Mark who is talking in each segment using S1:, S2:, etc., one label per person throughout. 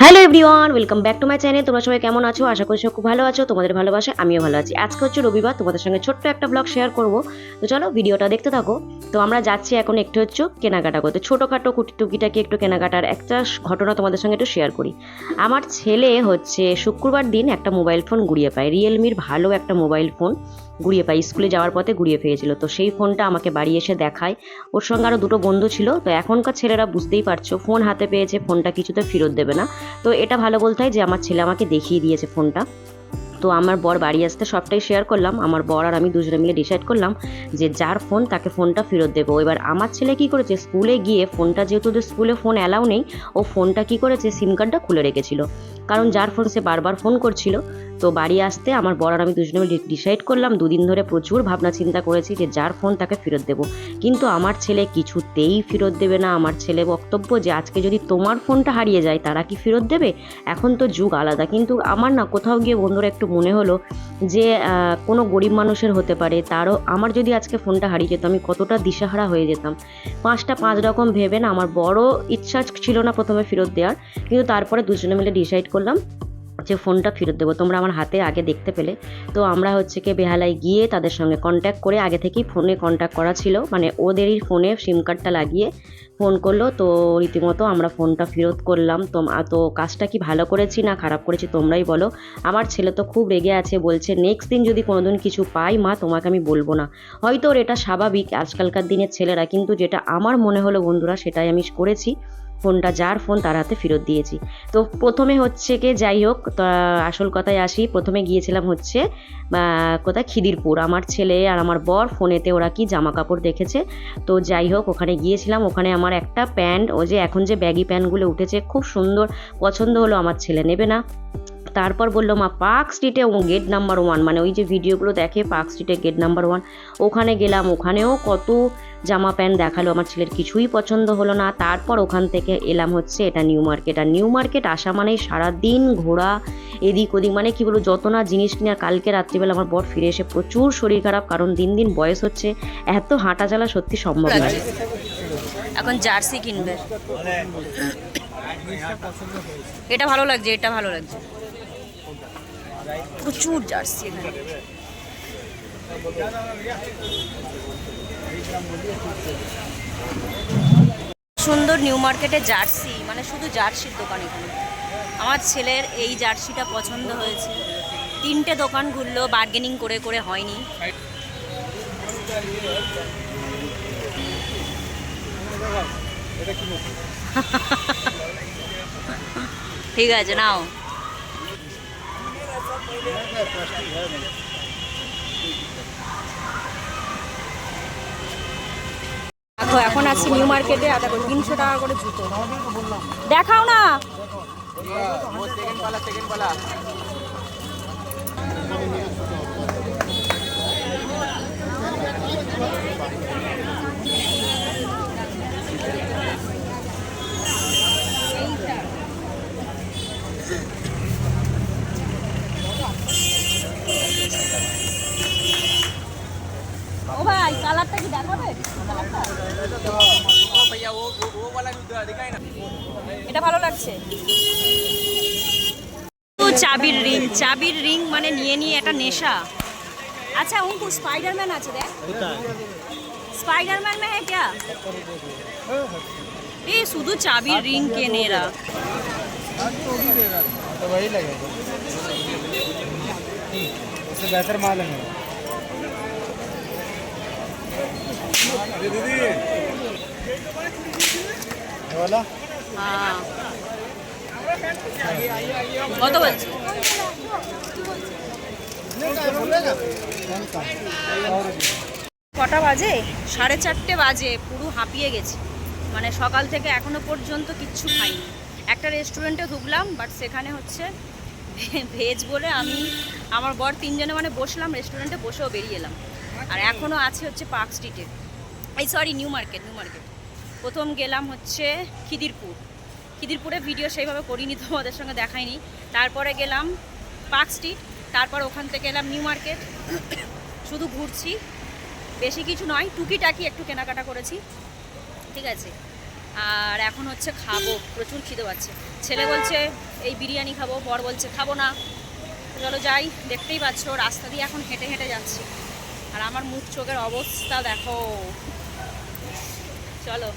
S1: Hello everyone, welcome back to my channel. তোমরা সবাই কেমন আছো? আশা করছি খুব ভালো আছো। তোমাদের ভালোবাসা আমিও ভালো আছি। আজকে হচ্ছে রবিবার, তোমাদের সঙ্গে ছোট্ট একটা ব্লগ শেয়ার করব। তো চলো ভিডিওটা দেখতে থাকো। তো আমরা যাচ্ছি এখন একটু হচ্ছে কেনাকাটা করতে, ছোটোখাটো টুকিটাকি একটু কেনাকাটার একটা ঘটনা তোমাদের সঙ্গে একটু শেয়ার করি। আমার ছেলে হচ্ছে শুক্রবার দিন একটা মোবাইল ফোন গুড়িয়ে পায়, রিয়েলমির ভালো একটা মোবাইল ফোন গুড়িয়ে পায়। স্কুলে যাওয়ার পথে গুড়িয়ে ফেলেছিল, তো সেই ফোনটা আমাকে বাড়ি এসে দেখায়। ওর সঙ্গে আরও দুটো বন্ধু ছিল। তো এখনকার ছেলেরা বুঝতেই পারছো, ফোন হাতে পেয়েছে, ফোনটা কিছুতে ফেরত দেবে না। তো এটা ভালো বলতে হয় যে আমার ছেলে আমাকে দেখিয়ে দিয়েছে ফোনটা। তো আমার বর বাড়ি আসতে সবটাই শেয়ার করলাম। আমার বর আর আমি দুজনে মিলে ডিসাইড করলাম যে যার ফোন তাকে ফোনটা ফেরত দেবো। এবার আমার ছেলে কি করেছে, স্কুলে গিয়ে ফোনটা, যেহেতু ওদের স্কুলে ফোন অ্যালাউ নেই, ও ফোনটা কি করেছে, সিম কার্ডটা খুলে রেখেছিল। কারণ যার ফোন সে বারবার ফোন করছিল। তো বাড়ি আসতে আমার বর আর আমি দুজনে মিলে ডিসাইড করলাম, দুদিন ধরে প্রচুর ভাবনা চিন্তা করেছি যে যার ফোন তাকে ফেরত দেবো। কিন্তু আমার ছেলে কিছুতেই ফেরত দেবে না। আমার ছেলে বক্তব্য যে আজকে যদি তোমার ফোনটা হারিয়ে যায় তারা কি ফেরত দেবে? এখন তো যুগ আলাদা। কিন্তু আমার না কোথাও গিয়ে বন্ধুরা একটু মনে হলো যে কোনো গরিব মানুষের হতে পারে, তারও আমার যদি আজকে ফোনটা হারিয়ে যেত আমি কতটা দিশাহারা হয়ে যেতাম। পাঁচ রকম ভেবে না, আমার বড় ইচ্ছা ছিল না প্রথমে ফেরত দেওয়ার, কিন্তু তারপরে দুজনে মিলে ডিসাইড করলাম যে ফোনটা ফেরত দেবো। তোমরা আমার হাতে আগে দেখতে পেলে। তো আমরা হচ্ছে কি বেহালায় গিয়ে তাদের সঙ্গে কন্ট্যাক্ট করে, আগে থেকেই ফোনে কন্ট্যাক্ট করা ছিল, মানে ওদেরই ফোনে সিম কার্ডটা লাগিয়ে ফোন করলো। তো রীতিমতো আমরা ফোনটা ফেরত করলাম। তো কাজটা কি ভালো করেছি না খারাপ করেছি তোমরাই বলো। আমার ছেলে তো খুব রেগে আছে, বলছে নেক্সট দিন যদি কোনোদিন কিছু পাই মা তোমাকে আমি বলবো না। হয়তো ওর এটা স্বাভাবিক আজকালকার দিনের ছেলেরা, কিন্তু যেটা আমার মনে হলো বন্ধুরা সেটাই আমি করেছি। ফোনটা যার ফোন তার হাতে ফেরত দিয়েছি। তো প্রথমে হচ্ছে কি, যাই হোক, আসল কথায় আসি। প্রথমে গিয়েছিলাম হচ্ছে কোথায়, খিদিরপুর। আমার ছেলে আর আমার বর ফোনেতে ওরা কি জামা কাপড় দেখেছে। তো যাই হোক, ওখানে গিয়েছিলাম। ওখানে আমার একটা প্যান্ট, ও যে এখন যে ব্যাগি প্যান্টগুলো উঠেছে, খুব সুন্দর পছন্দ হলো। আমার ছেলে নেবে না। তারপর বললো মা পার্ক স্ট্রিটে গেট নাম্বার 1, মানে ওই যে ভিডিওগুলো দেখে পার্ক স্ট্রিটে গেট নাম্বার 1, ওখানে গেলাম। ওখানেও কত জামা প্যান্ট দেখালো, আমার ছেলের কিছুই পছন্দ হলো না। তারপর ওখান থেকে এলাম হচ্ছে এটা নিউ মার্কেট। আর নিউ মার্কেট আসা মানেই সারাদিন ঘোরা, এদিক ওদিক, মানে কি বলবো, যত না জিনিস কিনে। আর কালকে রাত্রিবেলা আমার বর ফিরে এসে প্রচুর শরীর খারাপ, কারণ দিন দিন বয়স হচ্ছে, এত হাঁটা চলা সত্যি সম্ভব নয়।
S2: এখন জার্সি কিনবে। এটা ভালো লাগছে, এটা ভালো লাগছে। প্রচুর জার্সি এখানে। সুন্দর নিউ মার্কেটে জার্সি, মানে শুধু জার্সির দোকান এখানে। আমার ছেলের এই জার্সিটা পছন্দ হয়েছে। 3টে দোকান ঘুরলো, বার্গেনিং করে করে হয়নি। ঠিক আছে নাও। দেখো এখন আছি নিউ মার্কেটে, আর দেখো 300 টাকা করে জুতো। দেখাও না। ও ভাই, কালারটা কি দেখাবে? এটা ভালো লাগছে। চাবির রিং, চাবির রিং মানে নিয়ে নিয়ে একটা নেশা। अच्छा उनको स्पाइडरमैन আছে দেখ। स्पाइडरमैन में है क्या? ये শুধু চাবির রিং কেনে এরা।
S3: तो वही लगेगा, उससे बेहतर माल है मेरा। दीदी ये वाला
S2: হ্যাঁ কত বলছে? কটা বাজে? 4:30 বাজে। পুরো হাঁপিয়ে গেছি, মানে সকাল থেকে এখনো পর্যন্ত কিচ্ছু খাইনি। একটা রেস্টুরেন্টে ঢুকলাম, বাট সেখানে হচ্ছে ভেজ বলে আমি আমার বর 3জনে মানে বসলাম রেস্টুরেন্টে, বসেও বেরিয়ে এলাম। আর এখনও আছে হচ্ছে পার্ক স্ট্রিটে, এই সরি নিউ মার্কেট। প্রথম গেলাম হচ্ছে খিদিরপুরে ভিডিও সেইভাবে করিনি, তোমাদের সঙ্গে দেখাইনি। তারপরে গেলাম পার্ক স্ট্রিট, তারপর ওখান থেকে এলাম নিউ মার্কেট। শুধু ঘুরছি, বেশি কিছু নয়, টুকিটাকি একটু কেনাকাটা করেছি, ঠিক আছে। আর এখন হচ্ছে খাবো, প্রচুর খিদে পাচ্ছে। ছেলে বলছে এই বিরিয়ানি খাবো, বর বলছে খাবো না। তো চলো যাই, দেখতেই পাচ্ছ রাস্তা দিয়ে এখন হেঁটে হেঁটে যাচ্ছি, আর আমার মুখ চোখের অবস্থা দেখো। চলো।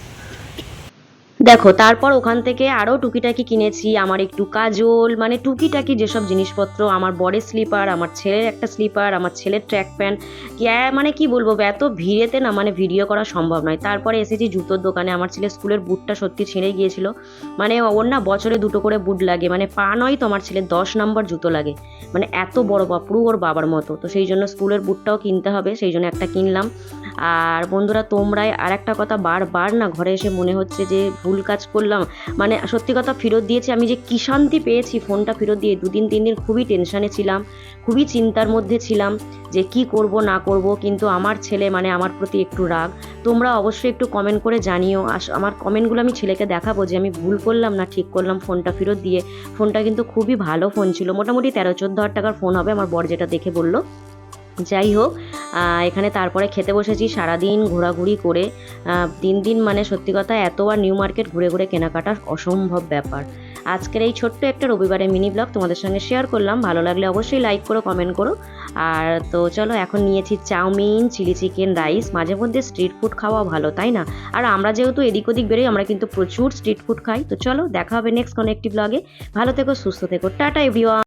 S1: দেখো তারপর ওখান থেকে আরও টুকিটাকি কিনেছি, আমার একটু কাজল, মানে টুকিটাকি যেসব জিনিসপত্র, আমার বরের স্লিপার, আমার ছেলের একটা স্লিপার, আমার ছেলের ট্র্যাক প্যান্ট, মানে কি বলবো, এত ভিড়েতে না মানে ভিডিও করা সম্ভব নয়। তারপরে এসেছি জুতোর দোকানে, আমার ছেলের স্কুলের বুটটা সত্যি ছিঁড়ে গিয়েছিল, মানে ওর না বছরে 2টো করে বুট লাগে, মানে পা নয় তো, আমার ছেলের 10 নম্বর জুতো লাগে, মানে এত বড় পা, পুরো ওর বাবার মতো। তো সেই জন্য স্কুলের বুটটাও কিনতে হবে, সেই জন্য একটা কিনলাম। আর বন্ধুরা তোমরাই আর একটা কথা, বারবার না ঘরে এসে মনে হচ্ছে যে ভুল কাজ করলাম, মানে সত্যি কথা ফেরত দিয়েছি, আমি যে কী শান্তি পেয়েছি ফোনটা ফেরত দিয়ে। 2-3 দিন খুবই টেনশানে ছিলাম, খুবই চিন্তার মধ্যে ছিলাম যে কি করব না করব, কিন্তু আমার ছেলে মানে আমার প্রতি একটু রাগ। তোমরা অবশ্যই একটু কমেন্ট করে জানিও, আমার কমেন্টগুলো আমি ছেলেকে দেখাবো যে আমি ভুল করলাম না ঠিক করলাম ফোনটা ফেরত দিয়ে। ফোনটা কিন্তু খুবই ভালো ফোন ছিল, মোটামুটি 13-14 হাজার টাকার ফোন হবে, আমার বর যেটা দেখে বললো। যাই হোক, এখানে তারপরে খেতে বসেছি, সারাদিন ঘোরাঘুরি করে দিন মানে সত্যি কথা এতবার নিউ মার্কেট ঘুরে ঘুরে কেনাকাটার অসম্ভব ব্যাপার। আজকের এই ছোট্ট একটা রবিবারের মিনি ব্লগ তোমাদের সঙ্গে শেয়ার করলাম, ভালো লাগলে অবশ্যই লাইক করো, কমেন্ট করো। আর তো চলো, এখন নিয়েছি চাউমিন, চিলি চিকেন, রাইস। মাঝে মধ্যে স্ট্রিট ফুড খাওয়া ভালো, তাই না? আর আমরা যেহেতু এদিক ওদিক বেরোই, আমরা কিন্তু প্রচুর স্ট্রিট ফুড খাই। তো চলো, দেখা হবে নেক্সট কোনো একটি ব্লগে। ভালো থেকো, সুস্থ থেকো, টাটা এভরিওয়ান।